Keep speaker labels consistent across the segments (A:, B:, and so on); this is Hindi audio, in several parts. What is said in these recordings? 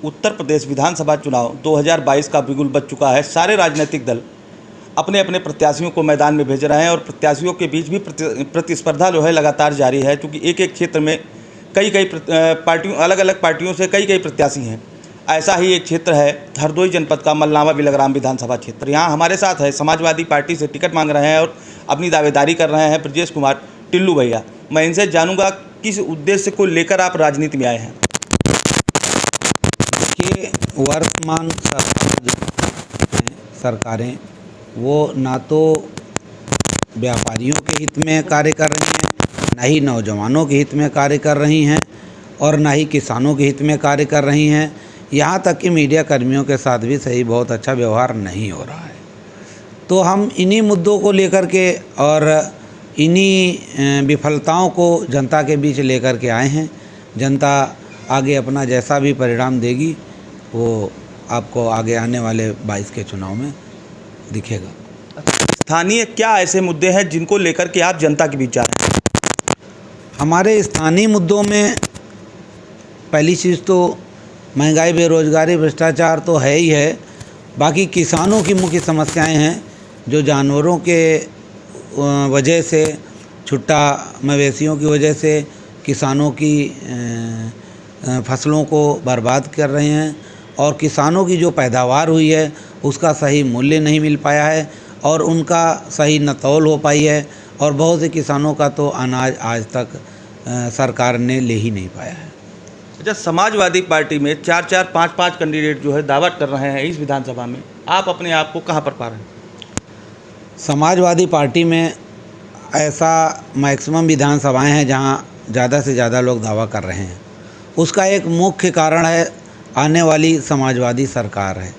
A: उत्तर प्रदेश विधानसभा चुनाव 2022 का बिगुल बज चुका है। सारे राजनीतिक दल अपने अपने प्रत्याशियों को मैदान में भेज रहे हैं और प्रत्याशियों के बीच भी प्रतिस्पर्धा जो है लगातार जारी है, क्योंकि एक एक क्षेत्र में कई पार्टियों अलग अलग पार्टियों से कई प्रत्याशी हैं। ऐसा ही एक क्षेत्र है हरदोई जनपद का मलनावा बिलग्राम विधानसभा क्षेत्र। यहाँ हमारे साथ है समाजवादी पार्टी से टिकट मांग रहे हैं और अपनी दावेदारी कर रहे हैं ब्रजेश कुमार टिल्लू भैया। मैं इनसे जानूंगा किस उद्देश्य को लेकर आप राजनीति में आए हैं।
B: देखिए, वर्तमान सरकारें वो ना तो व्यापारियों के हित में कार्य कर रही हैं, ना ही नौजवानों के हित में कार्य कर रही हैं और ना ही किसानों के हित में कार्य कर रही हैं। यहाँ तक कि मीडिया कर्मियों के साथ भी सही बहुत अच्छा व्यवहार नहीं हो रहा है। तो हम इन्हीं मुद्दों को लेकर के और इन्हीं विफलताओं को जनता के बीच लेकर के आए हैं। जनता आगे अपना जैसा भी परिणाम देगी वो आपको आगे आने वाले 22 के चुनाव में दिखेगा।
A: स्थानीय क्या ऐसे मुद्दे हैं जिनको लेकर के आप जनता के बीच जा रहे हैं?
B: हमारे स्थानीय मुद्दों में पहली चीज़ तो महंगाई, बेरोजगारी, भ्रष्टाचार तो है ही है। बाकी किसानों की मुख्य समस्याएं हैं जो जानवरों के वजह से, छुट्टा मवेशियों की वजह से किसानों की फसलों को बर्बाद कर रहे हैं और किसानों की जो पैदावार हुई है उसका सही मूल्य नहीं मिल पाया है और उनका सही न तौल हो पाई है और बहुत से किसानों का तो अनाज आज तक सरकार ने ले ही नहीं पाया है।
A: अच्छा, समाजवादी पार्टी में 4-4, 5-5 कैंडिडेट जो है दावा कर रहे हैं इस विधानसभा में, आप अपने आप को कहाँ पर पा रहे हैं?
B: समाजवादी पार्टी में ऐसा मैक्सिमम विधानसभाएं हैं जहां ज़्यादा से ज़्यादा लोग दावा कर रहे हैं। उसका एक मुख्य कारण है आने वाली समाजवादी सरकार है,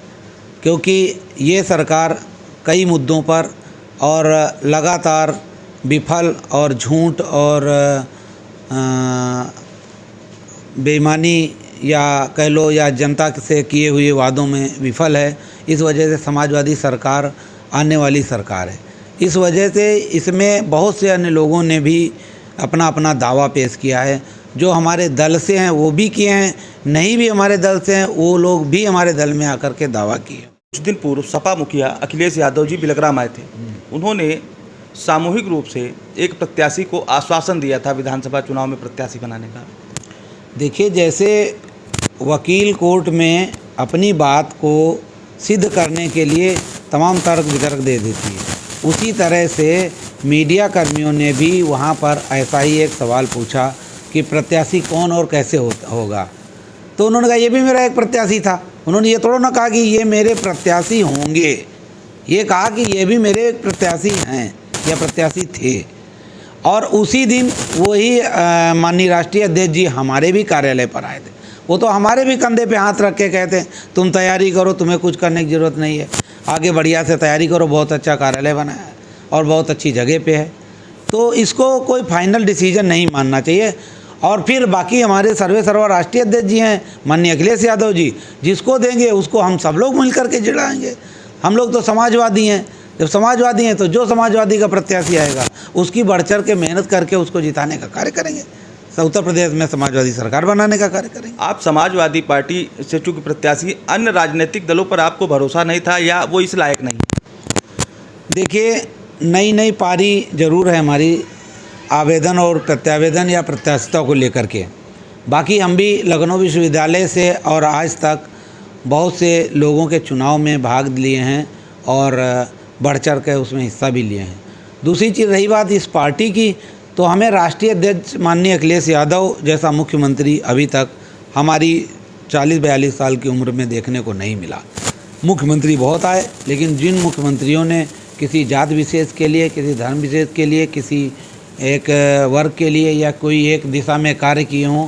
B: क्योंकि ये सरकार कई मुद्दों पर और लगातार विफल और झूठ और बेईमानी या कह लो या जनता से किए हुए वादों में विफल है। इस वजह से समाजवादी सरकार आने वाली सरकार है। इस वजह से इसमें बहुत से अन्य लोगों ने भी अपना अपना दावा पेश किया है। जो हमारे दल से हैं वो भी किए हैं, नहीं भी हमारे दल से हैं वो लोग भी हमारे दल में आकर के दावा किए।
A: कुछ दिन पूर्व सपा मुखिया अखिलेश यादव जी बिलग्राम आए थे। उन्होंने सामूहिक रूप से एक प्रत्याशी को आश्वासन दिया था विधानसभा चुनाव में प्रत्याशी बनाने का।
B: देखिए, जैसे वकील कोर्ट में अपनी बात को सिद्ध करने के लिए तमाम तर्क वितर्क दे देती है, उसी तरह से मीडिया कर्मियों ने भी वहाँ पर ऐसा ही एक सवाल पूछा कि प्रत्याशी कौन और कैसे होगा। तो उन्होंने कहा ये भी मेरा एक प्रत्याशी था। उन्होंने ये थोड़ा ना कहा कि ये मेरे प्रत्याशी होंगे, ये कहा कि ये भी मेरे एक प्रत्याशी हैं या प्रत्याशी थे। और उसी दिन वही माननीय राष्ट्रीय अध्यक्ष जी हमारे भी कार्यालय पर आए थे। वो तो हमारे भी कंधे पे हाथ रख के कहते तुम तैयारी करो, तुम्हें कुछ करने की ज़रूरत नहीं है, आगे बढ़िया से तैयारी करो, बहुत अच्छा कार्यालय बना है और बहुत अच्छी जगह पे है। तो इसको कोई फाइनल डिसीजन नहीं मानना चाहिए। और फिर बाकी हमारे सर्वा राष्ट्रीय अध्यक्ष जी हैं माननीय अखिलेश यादव जी, जिसको देंगे उसको हम सब लोग मिल करके जिताएंगे। हम लोग तो समाजवादी हैं, जब समाजवादी हैं तो जो समाजवादी का प्रत्याशी आएगा उसकी बढ़ चढ़ के मेहनत करके उसको जिताने का कार्य करेंगे। उत्तर प्रदेश में समाजवादी सरकार बनाने का कार्य करेंगे।
A: आप समाजवादी पार्टी से चूंकि प्रत्याशी, अन्य राजनीतिक दलों पर आपको भरोसा नहीं था या वो इस लायक नहीं?
B: देखिए, नई पारी जरूर है हमारी आवेदन और प्रत्यावेदन या प्रत्याशिता को लेकर के। बाकी हम भी लखनऊ विश्वविद्यालय से और आज तक बहुत से लोगों के चुनाव में भाग लिए हैं और बढ़ चढ़ के उसमें हिस्सा भी लिए हैं। दूसरी चीज़ रही बात इस पार्टी की, तो हमें राष्ट्रीय अध्यक्ष माननीय अखिलेश यादव जैसा मुख्यमंत्री अभी तक हमारी 40-42 साल की उम्र में देखने को नहीं मिला। मुख्यमंत्री बहुत आए, लेकिन जिन मुख्यमंत्रियों ने किसी जात विशेष के लिए, किसी धर्म विशेष के लिए, किसी एक वर्ग के लिए या कोई एक दिशा में कार्य किए हों,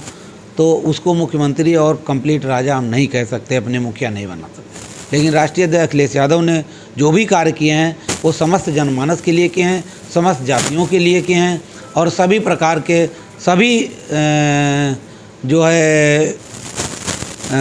B: तो उसको मुख्यमंत्री और कंप्लीट राजा हम नहीं कह सकते, अपने मुखिया नहीं बना सकते। लेकिन राष्ट्रीय अध्यक्ष अखिलेश यादव ने जो भी कार्य किए हैं वो समस्त जनमानस के लिए किए हैं, समस्त जातियों के लिए किए हैं और सभी प्रकार के सभी जो है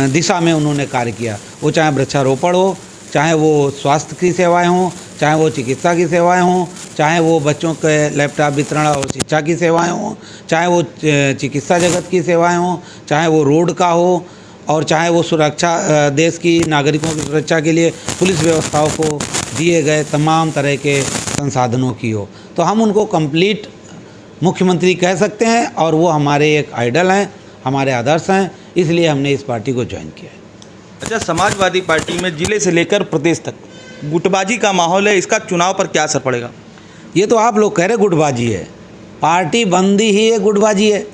B: दिशा में उन्होंने कार्य किया। वो चाहे वृक्षारोपण हो, चाहे वो स्वास्थ्य की सेवाएं हों, चाहे वो चिकित्सा की सेवाएं हों, चाहे वो बच्चों के लैपटॉप वितरण और शिक्षा की सेवाएं हों, चाहे वो चिकित्सा जगत की सेवाएं हों, चाहे वो रोड का हो और चाहे वो सुरक्षा देश की नागरिकों की सुरक्षा के लिए पुलिस व्यवस्थाओं को दिए गए तमाम तरह के संसाधनों की हो, तो हम उनको कंप्लीट मुख्यमंत्री कह सकते हैं और वो हमारे एक आइडल हैं, हमारे आदर्श हैं, इसलिए हमने इस पार्टी को ज्वाइन किया है।
A: अच्छा, समाजवादी पार्टी में जिले से लेकर प्रदेश तक गुटबाजी का माहौल है, इसका चुनाव पर क्या असर पड़ेगा?
B: ये तो आप लोग कह रहे गुटबाजी है, पार्टी बंदी ही है, गुटबाजी है।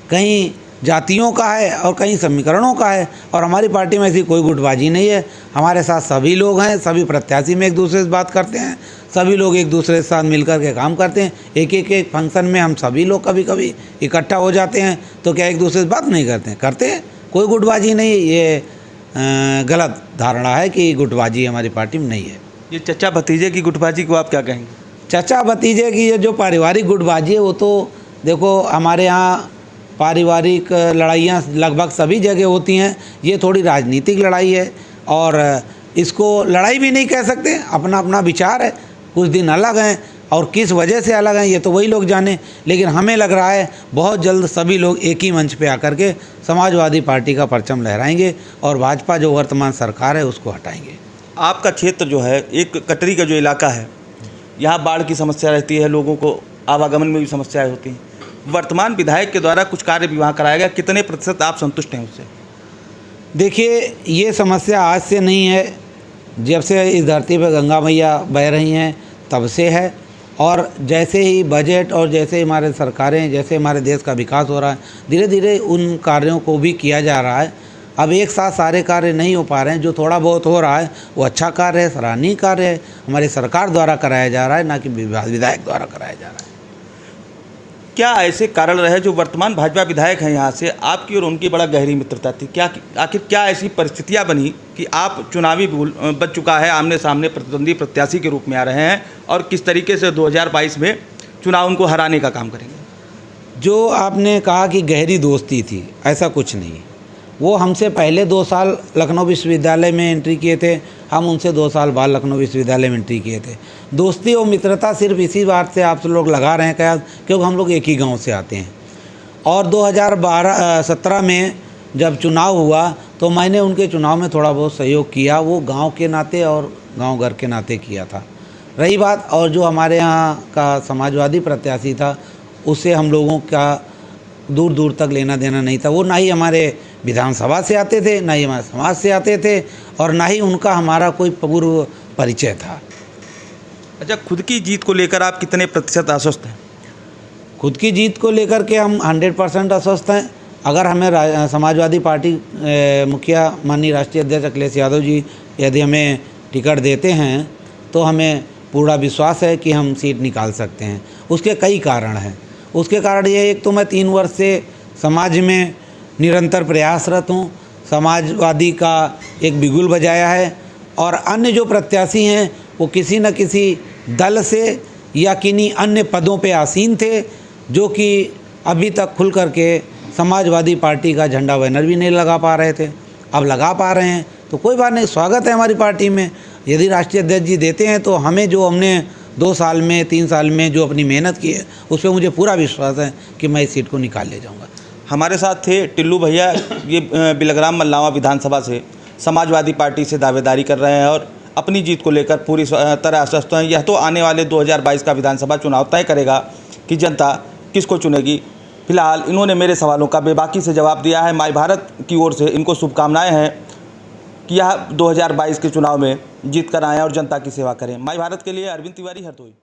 B: कहीं जातियों का है और कहीं समीकरणों का है, और हमारी पार्टी में ऐसी कोई गुटबाजी नहीं है। हमारे साथ सभी लोग हैं, सभी प्रत्याशी में एक दूसरे से बात करते हैं, सभी लोग एक दूसरे के साथ मिलकर के काम करते हैं। एक फंक्शन में हम सभी लोग कभी कभी इकट्ठा हो जाते हैं, तो क्या एक दूसरे से बात नहीं करते हैं? करते हैं, कोई गुटबाजी नहीं। ये गलत धारणा है कि गुटबाजी हमारी पार्टी में नहीं है।
A: ये चचा भतीजे की गुटबाजी को आप क्या कहेंगे?
B: चचा भतीजे की ये जो पारिवारिक गुटबाजी है, वो तो देखो हमारे यहाँ पारिवारिक लड़ाइयाँ लगभग सभी जगह होती हैं। ये थोड़ी राजनीतिक लड़ाई है और इसको लड़ाई भी नहीं कह सकते, अपना अपना विचार है। कुछ दिन अलग हैं और किस वजह से अलग हैं ये तो वही लोग जाने, लेकिन हमें लग रहा है बहुत जल्द सभी लोग एक ही मंच पे आकर के समाजवादी पार्टी का परचम लहराएंगे और भाजपा जो वर्तमान सरकार है उसको हटाएंगे।
A: आपका क्षेत्र जो है, एक कटरी का जो इलाका है, यहाँ बाढ़ की समस्या रहती है, लोगों को आवागमन में भी समस्याएं होती हैं। वर्तमान विधायक के द्वारा कुछ कार्य भी वहाँ कराया गया, कितने प्रतिशत आप संतुष्ट हैं उससे?
B: देखिए, ये समस्या आज से नहीं है, जब से इस धरती पर गंगा मैया बह रही हैं तब से है। और जैसे ही बजट और जैसे ही हमारे सरकारें, जैसे हमारे देश का विकास हो रहा है, धीरे धीरे उन कार्यों को भी किया जा रहा है। अब एक साथ सारे कार्य नहीं हो पा रहे हैं, जो थोड़ा बहुत हो रहा है वो अच्छा कार्य है, सराहनीय कार्य है, हमारी सरकार द्वारा कराया जा रहा है, ना कि विधायक द्वारा कराया जा रहा है।
A: क्या ऐसे कारण रहे जो वर्तमान भाजपा विधायक हैं यहाँ से, आपकी और उनकी बड़ा गहरी मित्रता थी? क्या आखिर क्या ऐसी परिस्थितियाँ बनी कि आप चुनावी बच चुका है, आमने सामने प्रतिद्वंदी प्रत्याशी के रूप में आ रहे हैं, और किस तरीके से 2022 में चुनाव उनको हराने का काम करेंगे?
B: जो आपने कहा कि गहरी दोस्ती थी, ऐसा कुछ नहीं। वो हमसे पहले 2 साल लखनऊ विश्वविद्यालय में एंट्री किए थे, हम उनसे 2 साल बाद लखनऊ विश्वविद्यालय में एंट्री किए थे। दोस्ती और मित्रता सिर्फ इसी बात से आप लोग लगा रहे हैं क्या, क्योंकि हम लोग एक ही गांव से आते हैं। और 2017 में जब चुनाव हुआ तो मैंने उनके चुनाव में थोड़ा बहुत सहयोग किया, वो गांव के नाते और गांव घर के नाते किया था। रही बात, और जो हमारे यहाँ का समाजवादी प्रत्याशी था, उससे हम लोगों का दूर दूर तक लेना देना नहीं था। वो ना ही हमारे विधानसभा से आते थे, ना ही हमारे समाज से आते थे, और ना ही उनका हमारा कोई पूर्व परिचय था।
A: अच्छा, खुद की जीत को लेकर आप कितने प्रतिशत आश्वस्त हैं?
B: खुद की जीत को लेकर के हम 100% आश्वस्त हैं। अगर हमें समाजवादी पार्टी मुखिया माननीय राष्ट्रीय अध्यक्ष अखिलेश यादव जी यदि हमें टिकट देते हैं तो हमें पूरा विश्वास है कि हम सीट निकाल सकते हैं। उसके कई कारण हैं। उसके कारण ये, एक तो मैं 3 वर्ष से समाज में निरंतर प्रयासरत हूँ, समाजवादी का एक बिगुल बजाया है, और अन्य जो प्रत्याशी हैं वो किसी न किसी दल से या किन्हीं अन्य पदों पे आसीन थे, जो कि अभी तक खुल करके समाजवादी पार्टी का झंडा बैनर भी नहीं लगा पा रहे थे। अब लगा पा रहे हैं तो कोई बात नहीं, स्वागत है हमारी पार्टी में। यदि राष्ट्रीय अध्यक्ष जी देते हैं तो हमें, जो हमने 2 साल में 3 साल में जो अपनी मेहनत की है, उस पर मुझे पूरा विश्वास है कि मैं इस सीट को निकाल ले जाऊँगा।
A: हमारे साथ थे टिल्लू भैया, ये बिलग्राम मल्लावा विधानसभा से समाजवादी पार्टी से दावेदारी कर रहे हैं और अपनी जीत को लेकर पूरी तरह आश्वस्त हैं। यह तो आने वाले 2022 का विधानसभा चुनाव तय करेगा कि जनता किसको चुनेगी। फिलहाल इन्होंने मेरे सवालों का बेबाकी से जवाब दिया है। माय भारत की ओर से इनको शुभकामनाएं हैं कि यह 2022 के चुनाव में जीत कर आएँ और जनता की सेवा करें। माय भारत के लिए अरविंद तिवारी, हरदोई।